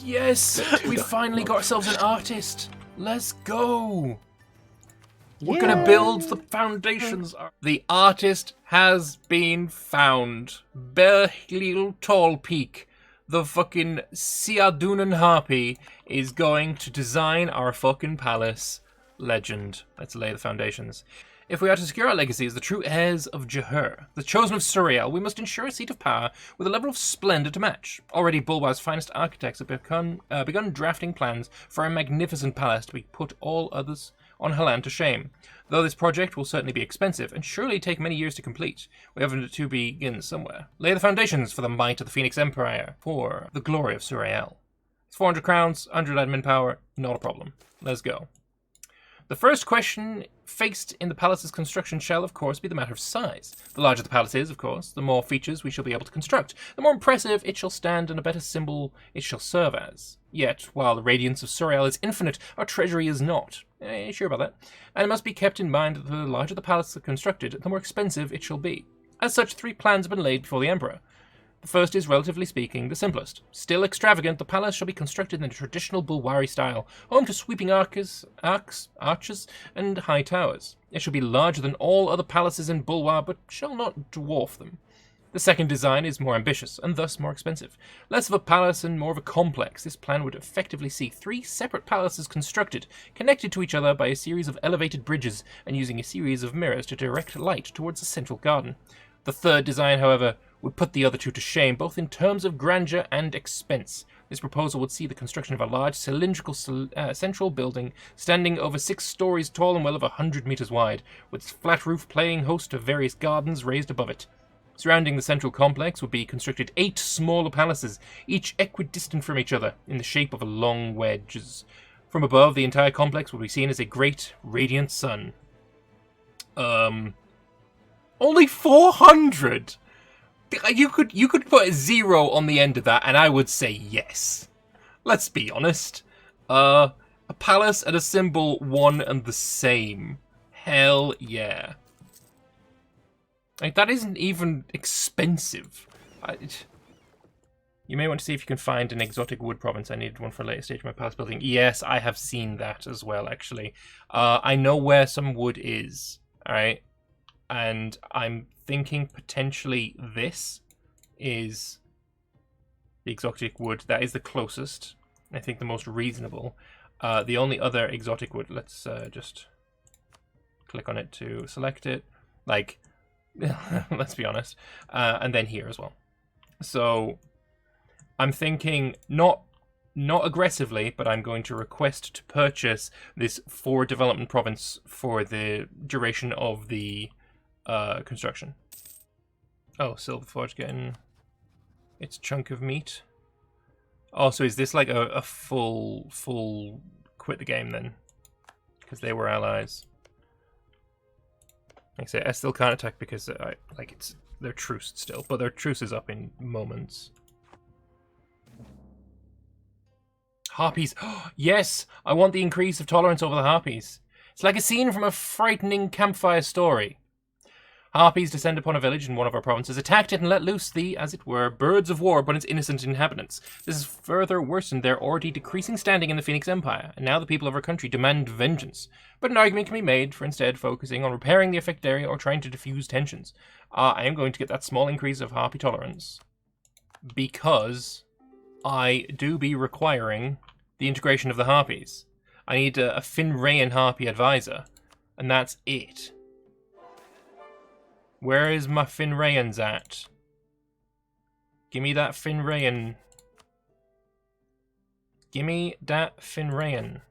Yes! We finally got ourselves an artist! Let's go! We're gonna build the foundations. The artist has been found. Berhlil Tall Peak, the fucking Siadunan Harpy, is going to design our fucking palace. Legend. Let's lay the foundations. If we are to secure our legacy as the true heirs of Jahur, the chosen of Suriel, we must ensure a seat of power with a level of splendor to match. Already Bulwar's finest architects have begun drafting plans for a magnificent palace to be put all others on Halan to shame. Though this project will certainly be expensive and surely take many years to complete, we have to begin somewhere. Lay the foundations for the might of the Phoenix Empire, for the glory of Suriel. It's 400 crowns, 100 admin power, not a problem. Let's go. The first question faced in the palace's construction shall, of course, be the matter of size. The larger the palace is, of course, the more features we shall be able to construct, the more impressive it shall stand and a better symbol it shall serve as. Yet, while the radiance of Suriel is infinite, our treasury is not. Sure about that. And it must be kept in mind that the larger the palace is constructed, the more expensive it shall be. As such, 3 plans have been laid before the Emperor. The first is, relatively speaking, the simplest. Still extravagant, the palace shall be constructed in the traditional Bulwari style, home to sweeping arches, and high towers. It shall be larger than all other palaces in Bulwar, but shall not dwarf them. The second design is more ambitious, and thus more expensive. Less of a palace and more of a complex, this plan would effectively see 3 separate palaces constructed, connected to each other by a series of elevated bridges, and using a series of mirrors to direct light towards the central garden. The third design, however, would put the other 2 to shame, both in terms of grandeur and expense. This proposal would see the construction of a large cylindrical central building standing over 6 stories tall and well over 100 meters wide, with its flat roof playing host to various gardens raised above it. Surrounding the central complex would be constructed 8 smaller palaces, each equidistant from each other, in the shape of long wedges. From above, the entire complex would be seen as a great, radiant sun. Only 400! You could put a 0 on the end of that, and I would say yes. Let's be honest. A palace and a symbol, one and the same. Hell yeah. Like, that isn't even expensive. You may want to see if you can find an exotic wood province. I needed one for a later stage of my palace building. Yes, I have seen that as well, actually. I know where some wood is, alright? And I'm thinking potentially this is the exotic wood. That is the closest. I think the most reasonable. The only other exotic wood, let's just click on it to select it. Like, let's be honest. And then here as well. So I'm thinking not aggressively, but I'm going to request to purchase this 4 development province for the duration of the construction. Oh, Silverforge getting its chunk of meat. Oh, so is this like a full quit the game then? Because they were allies. Like I say, I still can't attack because it's their truce still, but their truce is up in moments. Harpies. Yes, I want the increase of tolerance over the Harpies. It's like a scene from a frightening campfire story. Harpies descend upon a village in one of our provinces, attacked it and let loose the, as it were, birds of war upon its innocent inhabitants. This has further worsened their already decreasing standing in the Phoenix Empire, and now the people of our country demand vengeance. But an argument can be made for instead focusing on repairing the affected area or trying to diffuse tensions. I am going to get that small increase of Harpy tolerance, because I do be requiring the integration of the Harpies. I need a Finrayan Harpy advisor, and that's it. Where is my Finrayans at? Give me that Finrayan. Give me that Finrayan.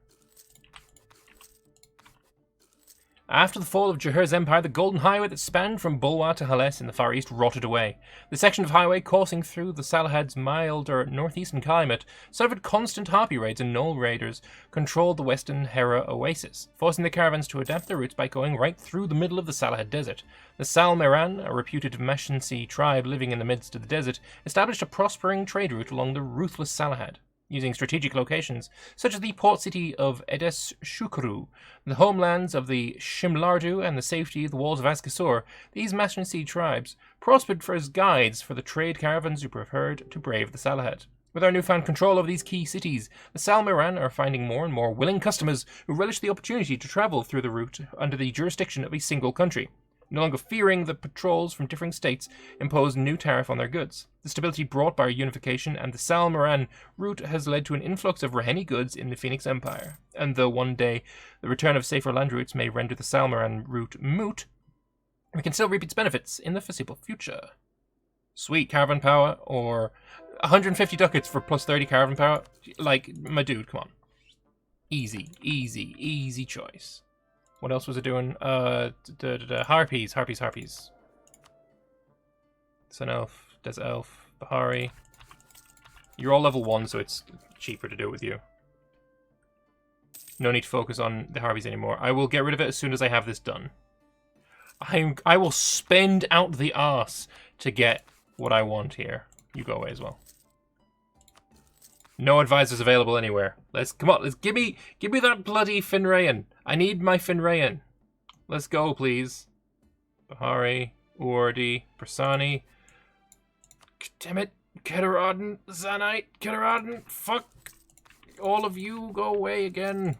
After the fall of Jahur's empire, the golden highway that spanned from Bulwar to Hales in the far east rotted away. The section of highway coursing through the Salahad's milder northeastern climate suffered constant Harpy raids, and Gnoll raiders controlled the western Hera oasis, forcing the caravans to adapt their routes by going right through the middle of the Salahad desert. The Salmeran, a reputed Mashansi tribe living in the midst of the desert, established a prospering trade route along the ruthless Salahad. Using strategic locations, such as the port city of Edes Shukru, the homelands of the Shimlardu, and the safety of the walls of Azkasur, these Mashansi tribes prospered as guides for the trade caravans who preferred to brave the Salahad. With our newfound control over these key cities, the Salmiran are finding more and more willing customers who relish the opportunity to travel through the route under the jurisdiction of a single country, no longer fearing that patrols from differing states impose new tariff on their goods. The stability brought by our unification and the Salmiran route has led to an influx of Raheni goods in the Phoenix Empire, and though one day the return of safer land routes may render the Salmiran route moot, we can still reap its benefits in the foreseeable future. Sweet caravan power, or 150 ducats for plus 30 caravan power. Like, my dude, come on. Easy, easy, easy choice. What else was it doing? Harpies. Sun Elf, Desert Elf, Bahari. You're all level 1, so it's cheaper to do it with you. No need to focus on the Harpies anymore. I will get rid of it as soon as I have this done. I will spend out the arse to get what I want here. You go away as well. No advisors available anywhere. Come on, give me that bloody Finrayan. I need my Finrayan. Let's go, please. Bahari, Uordi, Brasani. Damn it, Kederaden, Zanite, Kederaden, fuck. All of you go away again.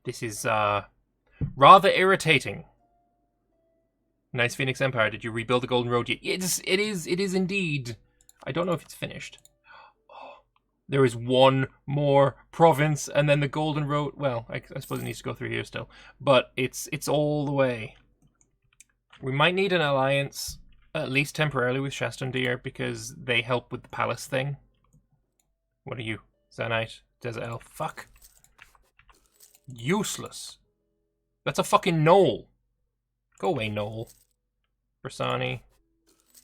This is rather irritating. Nice Phoenix Empire. Did you rebuild the Golden Road yet? It is indeed. I don't know if it's finished. There is one more province, and then the Golden Road. Well, I suppose it needs to go through here still, but it's all the way. We might need an alliance, at least temporarily, with Shastandir because they help with the palace thing. What are you, Zanite, Desert Elf? Fuck. Useless. That's a fucking Gnoll. Go away, Gnoll. Brasani,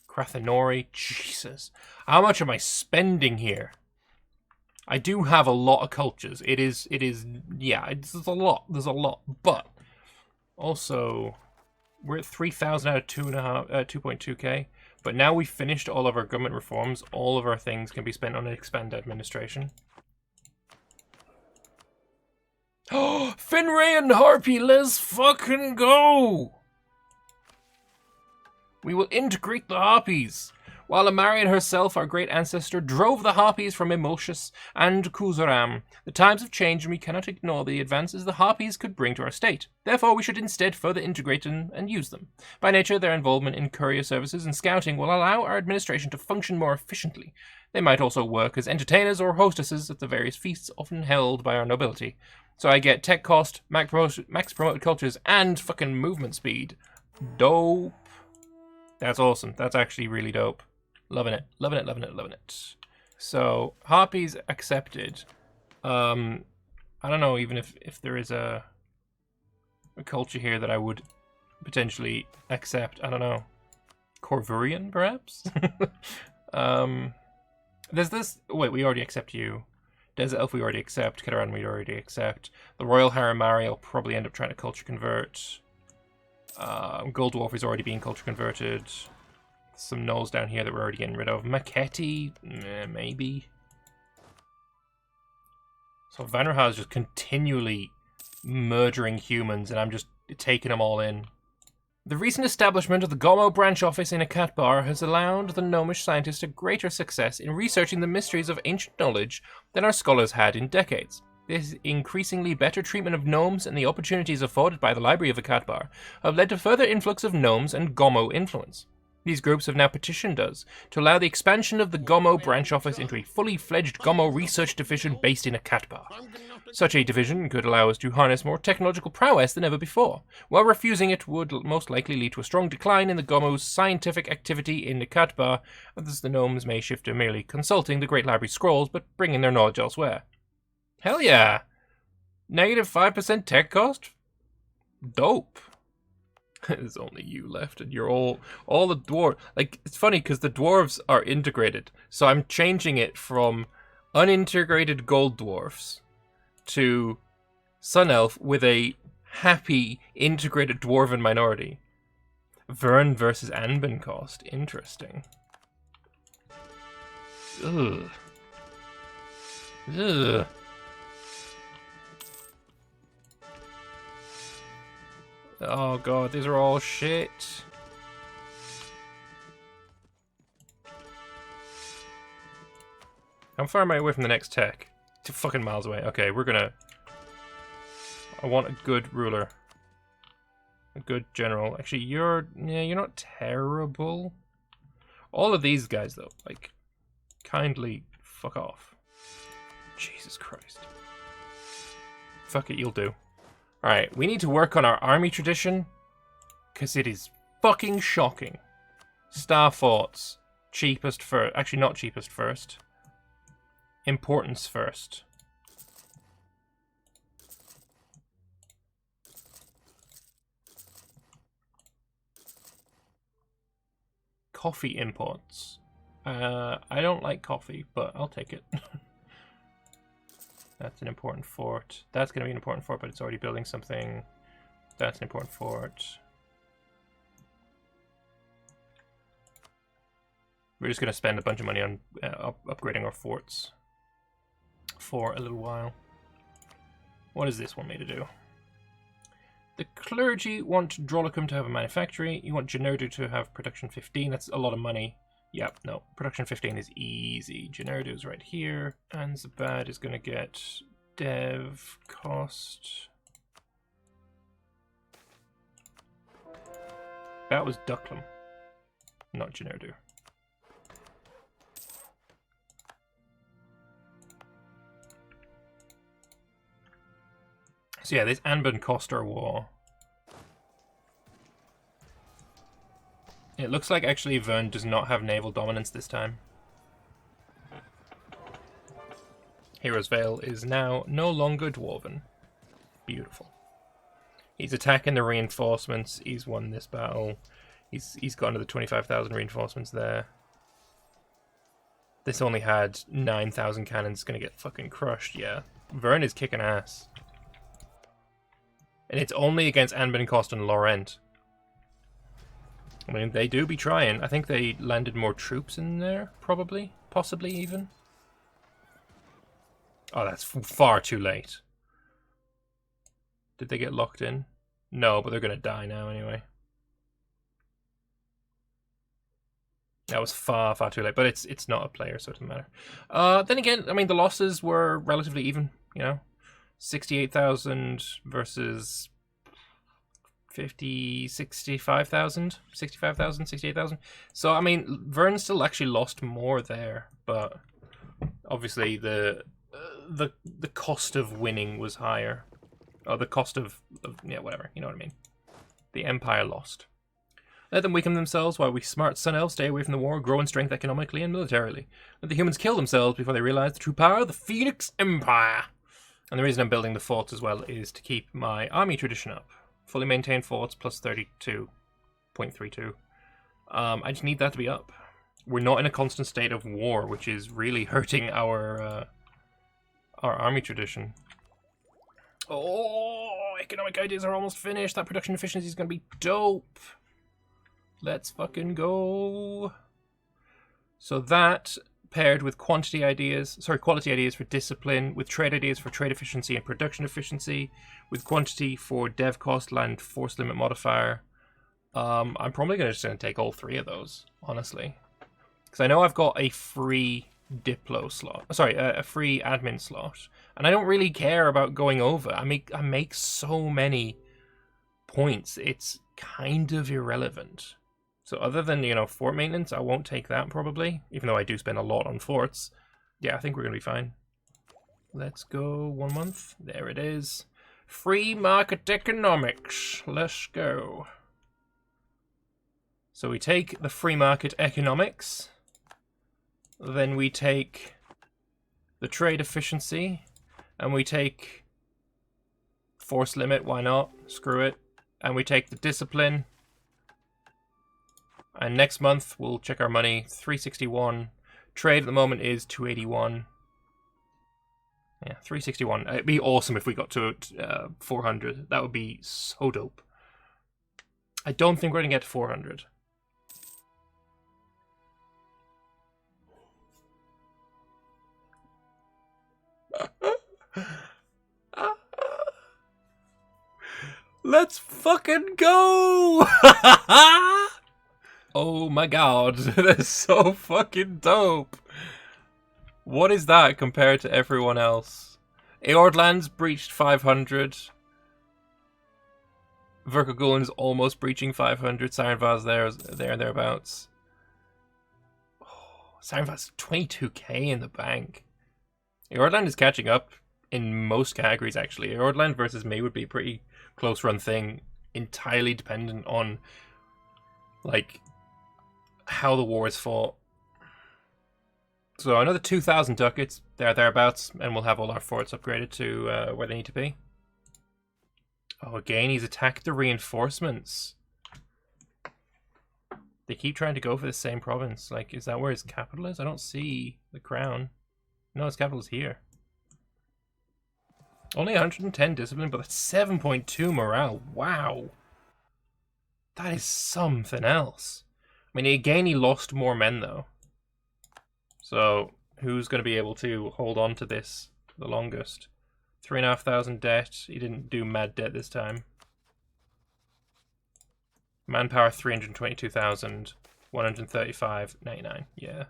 Krathanori. Jesus, how much am I spending here? I do have a lot of cultures. It is, yeah, there's a lot, but also, we're at 3,000 out of 2.2k, but now we've finished all of our government reforms, all of our things can be spent on expanded administration. Oh, Finray and Harpy, let's fucking go! We will integrate the Harpies. While Amarian herself, our great ancestor, drove the Harpies from Emulsius and Kuzaram, the times have changed and we cannot ignore the advances the Harpies could bring to our state. Therefore, we should instead further integrate them and use them. By nature, their involvement in courier services and scouting will allow our administration to function more efficiently. They might also work as entertainers or hostesses at the various feasts often held by our nobility. So I get tech cost, max promoted cultures, and fucking movement speed. Dope. That's awesome. That's actually really dope. Loving it. Loving it, loving it, loving it. So, Harpies accepted. I don't know even if there is a culture here that I would potentially accept. I don't know. Corvurian, perhaps? There's this... Wait, we already accept you. Desert Elf we already accept. Kedaran we already accept. The Royal Haramari I'll probably end up trying to culture convert. Gold Dwarf is already being culture converted. Some Gnolls down here that we're already getting rid of. Maketi, maybe. So Vanrahar is just continually murdering humans, and I'm just taking them all in. The recent establishment of the Gomo branch office in Akatbar has allowed the Gnomish scientists a greater success in researching the mysteries of ancient knowledge than our scholars had in decades. This increasingly better treatment of gnomes and the opportunities afforded by the Library of Akatbar have led to further influx of gnomes and Gomo influence. These groups have now petitioned us to allow the expansion of the Gomo branch office into a fully fledged Gomo research division based in Akatbar. Such a division could allow us to harness more technological prowess than ever before, while refusing it would most likely lead to a strong decline in the Gomo's scientific activity in Akatbar, as the gnomes may shift to merely consulting the Great Library scrolls but bringing their knowledge elsewhere. Hell yeah! Negative 5% tech cost? Dope. There's only you left, and you're all the dwarves. Like, it's funny because the dwarves are integrated, so I'm changing it from unintegrated gold dwarfs to Sun Elf with a happy integrated dwarven minority. Vern versus Anben cost. Interesting. Ugh. Ugh. Oh god, these are all shit. How far am I away from the next tech? 2 fucking miles away. Okay, we're gonna... I want a good ruler. A good general. Actually, you're not terrible. All of these guys, though, like, kindly fuck off. Jesus Christ. Fuck it, you'll do. Alright, we need to work on our army tradition, because it is fucking shocking. Star forts. Cheapest first. Actually, not cheapest first. Importance first. Coffee imports. I don't like coffee, but I'll take it. That's an important fort. That's going to be an important fort, but it's already building something. That's an important fort. We're just going to spend a bunch of money on upgrading our forts for a little while. What does this want me to do? The clergy want Drollicum to have a manufactory. You want Generdu to have production 15. That's a lot of money. Yep, no. Production 15 is easy. Generdu is right here. And Zabad is going to get dev cost. That was Ducklum, not Generdu. So yeah, this Anbennar cost our war. It looks like actually Vern does not have naval dominance this time. Hero's Vale is now no longer dwarven. Beautiful. He's attacking the reinforcements. He's won this battle. He's gotten to the 25,000 reinforcements there. This only had 9,000 cannons. Gonna get fucking crushed. Yeah, Vern is kicking ass. And it's only against Anbennar Cost and Laurent. I mean, they do be trying. I think they landed more troops in there, probably. Possibly, even. Oh, that's far too late. Did they get locked in? No, but they're going to die now anyway. That was far, far too late. But it's not a player, so it doesn't matter. Then again, I mean, the losses were relatively even, you know. 68,000 versus 65,000, 68,000. So, I mean, Vern still actually lost more there, but obviously the cost of winning was higher. Or the cost of yeah, whatever, you know what I mean. The Empire lost. Let them weaken themselves while we smart Sun Elves stay away from the war, grow in strength economically and militarily. Let the humans kill themselves before they realize the true power of the Phoenix Empire. And the reason I'm building the forts as well is to keep my army tradition up. Fully maintained forts plus 32.32. I just need that to be up. We're not in a constant state of war, which is really hurting our army tradition. Oh, economic ideas are almost finished. That production efficiency is going to be dope. Let's fucking go. So that... paired with quality ideas for discipline, with trade ideas for trade efficiency and production efficiency, with quantity for dev cost, land force limit modifier. I'm probably just going to take all 3 of those, honestly. Because I know I've got a free Diplo slot. Sorry, a free admin slot. And I don't really care about going over. I make so many points, it's kind of irrelevant. So other than, you know, fort maintenance, I won't take that probably, even though I do spend a lot on forts. Yeah, I think we're going to be fine. Let's go 1 month. There it is. Free market economics. Let's go. So we take the free market economics. Then we take the trade efficiency. And we take force limit, why not? Screw it. And we take the discipline. And next month, we'll check our money. 361. Trade at the moment is 281. Yeah, 361. It'd be awesome if we got to 400. That would be so dope. I don't think we're going to get to 400. Let's fucking go! Oh my god, that's so fucking dope. What is that compared to everyone else? Eordland's breached 500. Verkogulin is almost breaching 500. Sarenvaz there and thereabouts. Oh, Sarenvaz 22k in the bank. Eordland is catching up in most categories, actually. Eordland versus me would be a pretty close run thing, entirely dependent on, like, how the war is fought. So another 2,000 ducats, thereabouts, and we'll have all our forts upgraded to where they need to be. Oh, again, he's attacked the reinforcements. They keep trying to go for the same province. Like, is that where his capital is? I don't see the crown. No, his capital is here. Only 110 discipline, but that's 7.2 morale. Wow. That is something else. I mean, again, he lost more men, though. So, who's going to be able to hold on to this the longest? 3,500 debt. He didn't do mad debt this time. Manpower 322,000. 135.99. Yeah.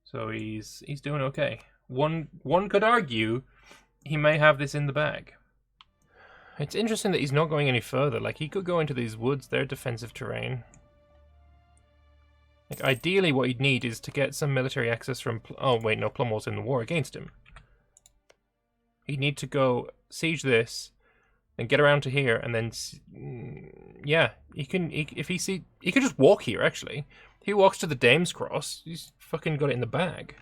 So he's doing okay. One could argue he may have this in the bag. It's interesting that he's not going any further. Like, he could go into these woods. They're defensive terrain. Like, ideally what he'd need is to get some military access from... Oh, wait, no, Plumwall's in the war against him. He'd need to go siege this, and get around to here, and then... Yeah, he can... He could just walk here, actually. If he walks to the Dame's Cross, he's fucking got it in the bag.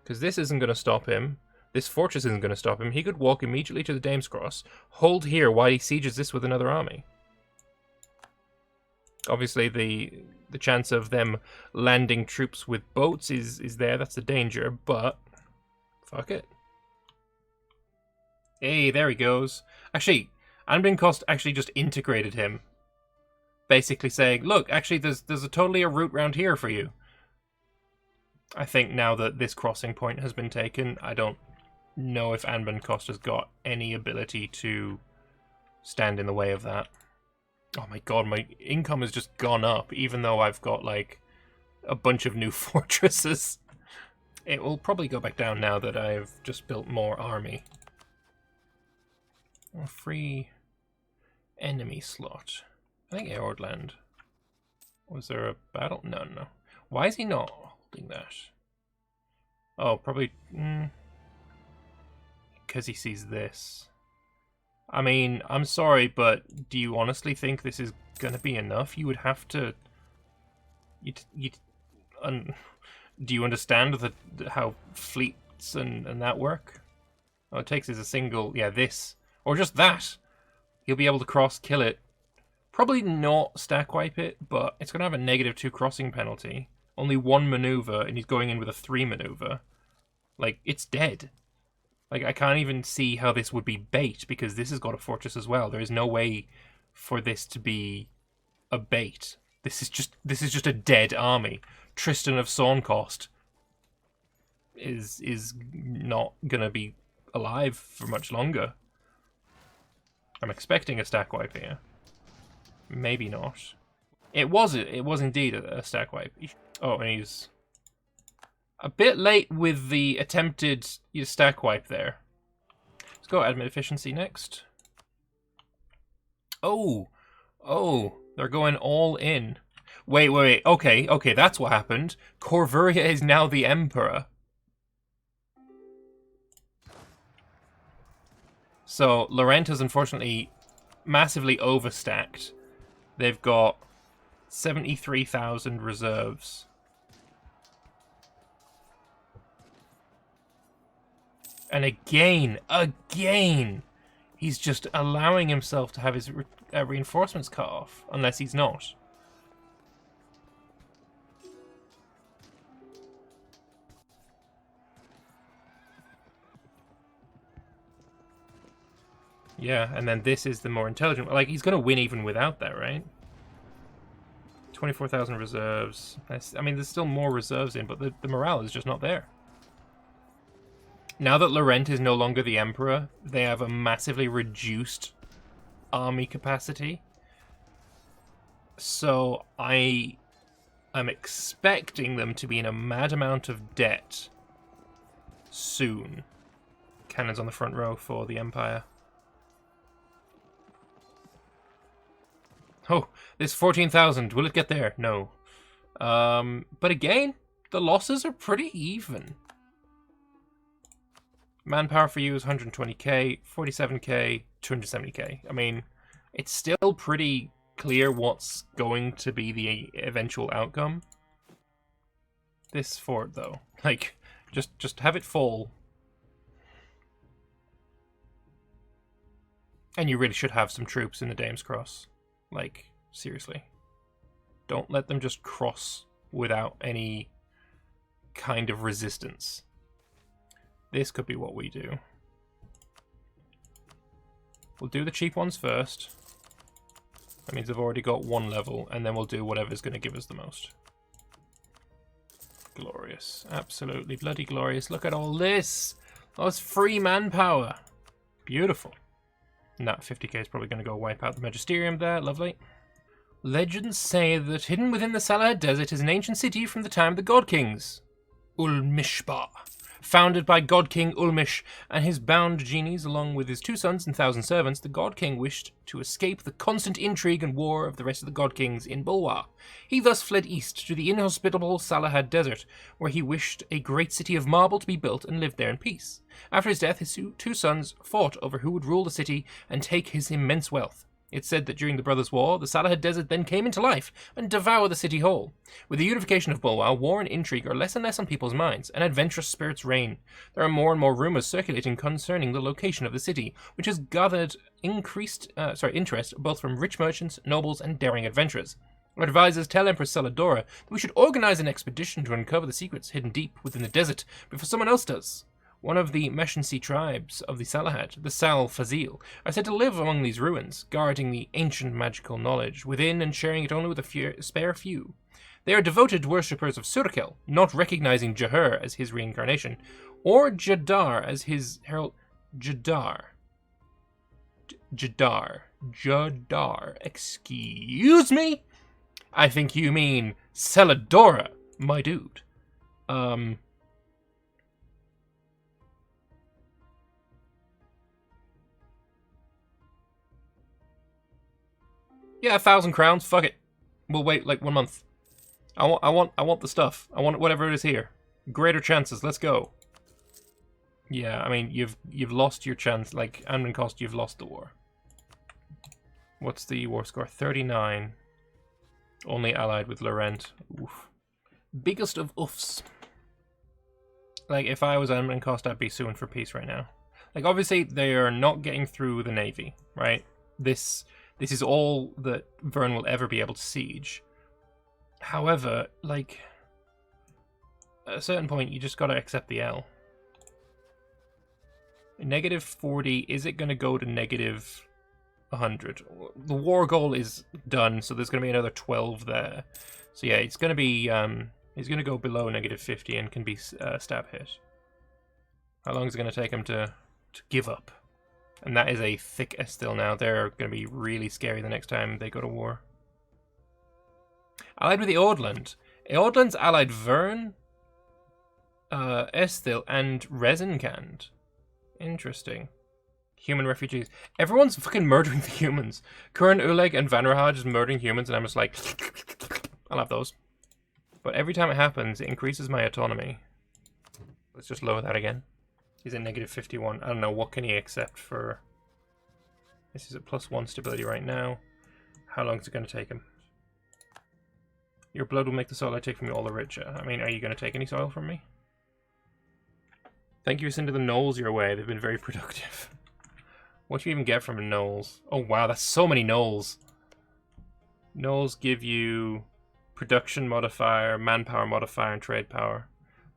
Because this isn't going to stop him. This fortress isn't going to stop him. He could walk immediately to the Dame's Cross, hold here while he sieges this with another army. Obviously, the chance of them landing troops with boats is there. That's the danger, but fuck it. Hey, there he goes. Actually, Anbennar Cost actually just integrated him. Basically saying, look, actually, there's totally a route round here for you. I think now that this crossing point has been taken, I don't know if Anbennar Cost has got any ability to stand in the way of that. Oh my god, my income has just gone up, even though I've got, like, a bunch of new fortresses. It will probably go back down now that I've just built more army. A free enemy slot. I think Eordland. Was there a battle? No. Why is he not holding that? Oh, probably... because he sees this. I mean, I'm sorry, but do you honestly think this is going to be enough? You would have to... do you understand how fleets and that work? All it takes is a single... Yeah, this. Or just that. He'll be able to cross, kill it. Probably not stack wipe it, but it's going to have a -2 crossing penalty. Only 1 maneuver, and he's going in with a 3 maneuver. Like, it's dead. Like, I can't even see how this would be bait, because this has got a fortress as well. There is no way for this to be a bait. This is just a dead army. Tristan of Sawncost is not gonna be alive for much longer. I'm expecting a stack wipe here. Maybe not. It was indeed a stack wipe. Oh, and he's a bit late with the attempted stack wipe there. Let's go admin efficiency next. Oh, they're going all in. Wait. Okay, that's what happened. Corvuria is now the Emperor. So, Laurent has unfortunately massively overstacked. They've got 73,000 reserves. And again, he's just allowing himself to have his reinforcements cut off, unless he's not. Yeah, and then this is the more intelligent. Like, he's going to win even without that, right? 24,000 reserves. I mean, there's still more reserves in, but the morale is just not there. Now that Laurent is no longer the Emperor, they have a massively reduced army capacity. So I I'm expecting them to be in a mad amount of debt soon. Cannons on the front row for the Empire. Oh, this 14,000. Will it get there? No. But again, the losses are pretty even. Manpower for you is 120k, 47k, 270k. I mean, it's still pretty clear what's going to be the eventual outcome. This fort, though, like, just have it fall. And you really should have some troops in the Dame's Cross. Like, seriously. Don't let them just cross without any kind of resistance. This could be what we do. We'll do the cheap ones first. That means they've already got one level, and then we'll do whatever's going to give us the most. Glorious. Absolutely bloody glorious. Look at all this! That's free manpower. Beautiful. And that 50k is probably going to go wipe out the Magisterium there. Lovely. Legends say that hidden within the Salahad Desert is an ancient city from the time of the God Kings. Ulmishbar. Founded by God King Ulmish and his bound genies, along with his 2 sons and 1,000 servants, the God King wished to escape the constant intrigue and war of the rest of the God Kings in Bulwar. He thus fled east to the inhospitable Salahad Desert, where he wished a great city of marble to be built and lived there in peace. After his death, his 2 sons fought over who would rule the city and take his immense wealth. It's said that during the Brothers' War, the Salahad Desert then came into life and devoured the city whole. With the unification of Bulwar, war and intrigue are less and less on people's minds, and adventurous spirits reign. There are more and more rumors circulating concerning the location of the city, which has gathered increased interest both from rich merchants, nobles, and daring adventurers. Our advisors tell Empress Saladora that we should organize an expedition to uncover the secrets hidden deep within the desert before someone else does. One of the Meshensi tribes of the Salahad, the Sal Fazil, are said to live among these ruins, guarding the ancient magical knowledge within and sharing it only with a spare few. They are devoted worshippers of Surkel, not recognizing Jahur as his reincarnation, or Jadar as his herald. Jadar. Excuse me? I think you mean Saladora, my dude. Yeah, 1,000 crowns. Fuck it. We'll wait like 1 month. I want the stuff. I want whatever it is here. Greater chances. Let's go. Yeah, I mean you've lost your chance. Like Anbennar cost, you've lost the war. What's the war score? 39. Only allied with Laurent. Oof. Biggest of oofs. Like if I was Anbennar cost, I'd be suing for peace right now. Like obviously they are not getting through the navy, right? This is all that Vern will ever be able to siege. However, like, at a certain point, you just gotta accept the L. Negative 40, is it gonna go to negative 100? The war goal is done, so there's gonna be another 12 there. So yeah, it's gonna be, he's gonna go below negative 50 and can be stab hit. How long is it gonna take him to give up? And that is a thick Estil now. They're going to be really scary the next time they go to war. Allied with the Eordland. Eordland's allied Vern, Estil, and Rezinkand. Interesting. Human refugees. Everyone's fucking murdering the humans. Kuran, Uleg, and Vanrahad is murdering humans, and I'm just like, I'll have those. But every time it happens, it increases my autonomy. Let's just lower that again. He's at negative 51. I don't know, what can he accept for... This is at +1 stability right now. How long is it going to take him? Your blood will make the soil I take from you all the richer. I mean, are you going to take any soil from me? Thank you for sending the Gnolls your way. They've been very productive. What do you even get from a Gnolls? Oh wow, that's so many Gnolls. Gnolls give you production modifier, manpower modifier, and trade power.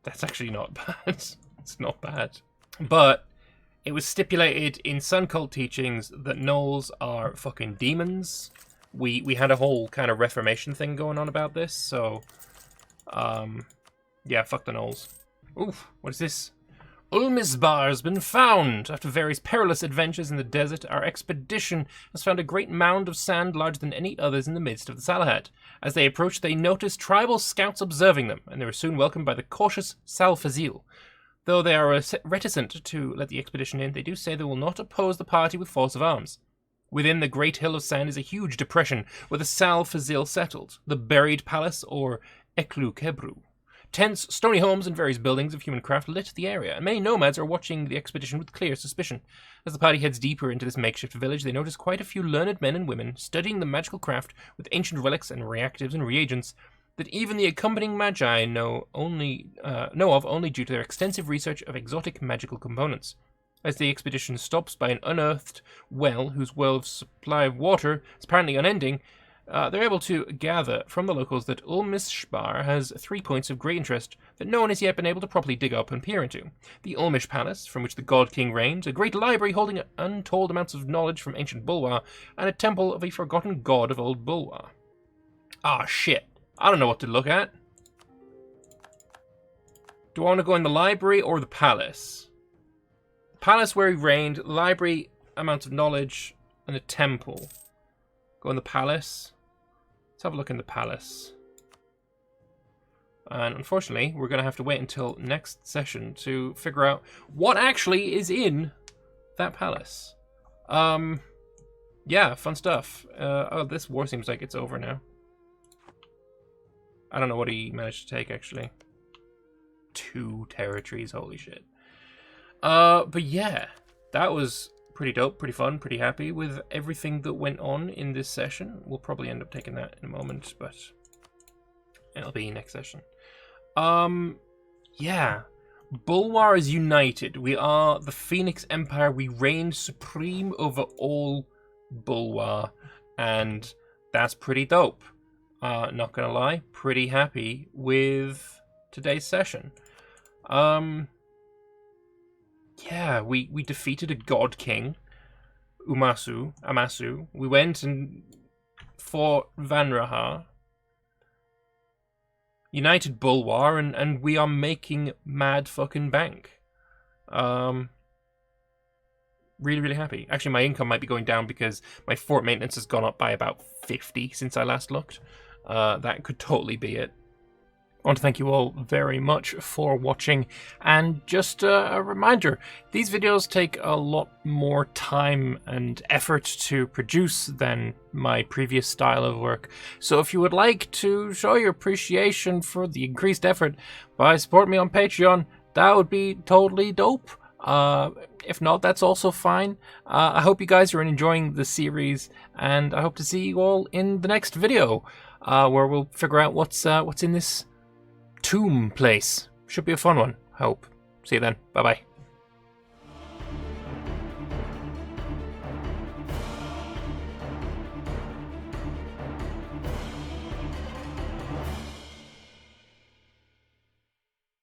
That's actually not bad. It's not bad. But it was stipulated in Sun Cult teachings that Gnolls are fucking demons. We had a whole kind of Reformation thing going on about this, so yeah, fuck the Gnolls. Oof, what is this? Ulmisbar has been found! After various perilous adventures in the desert, our expedition has found a great mound of sand larger than any others in the midst of the Salahad. As they approached, they noticed tribal scouts observing them, and they were soon welcomed by the cautious Salfazil. Though they are reticent to let the expedition in, they do say they will not oppose the party with force of arms. Within the great hill of sand is a huge depression where the Salfazil settled, the buried palace, or Eklu Kebru. Tents, stony homes, and various buildings of human craft lit the area, and many nomads are watching the expedition with clear suspicion. As the party heads deeper into this makeshift village, they notice quite a few learned men and women studying the magical craft with ancient relics and reactives and reagents that even the accompanying magi know of only due to their extensive research of exotic magical components. As the expedition stops by an unearthed well whose world's supply of water is apparently unending, they're able to gather from the locals that Ulmishbar has 3 points of great interest that no one has yet been able to properly dig up and peer into. The Ulmish Palace, from which the God King reigns, a great library holding untold amounts of knowledge from ancient Bulwar, and a temple of a forgotten god of old Bulwar. Ah, shit. I don't know what to look at. Do I want to go in the library or the palace? Palace where he reigned, library, amounts of knowledge, and a temple. Go in the palace. Let's have a look in the palace. And unfortunately, we're going to have to wait until next session to figure out what actually is in that palace. Yeah, fun stuff. Oh, this war seems like it's over now. I don't know what he managed to take, actually. 2 territories, holy shit. But yeah, that was pretty dope, pretty fun, pretty happy with everything that went on in this session. We'll probably end up taking that in a moment, but it'll be next session. Yeah. Bulwar is united. We are the Phoenix Empire. We reign supreme over all Bulwar, and that's pretty dope. Not gonna lie, pretty happy with today's session. Yeah, we defeated a god king, Amasu. We went and fought Vanraha, united Bulwar, and we are making mad fucking bank. Really, really happy. Actually, my income might be going down because my fort maintenance has gone up by about 50 since I last looked. That could totally be it. I want to thank you all very much for watching, and just a reminder, these videos take a lot more time and effort to produce than my previous style of work, so if you would like to show your appreciation for the increased effort by supporting me on Patreon, that would be totally dope. If not, that's also fine. I hope you guys are enjoying the series, and I hope to see you all in the next video, where we'll figure out what's in this tomb place. Should be a fun one, I hope. See you then. Bye-bye.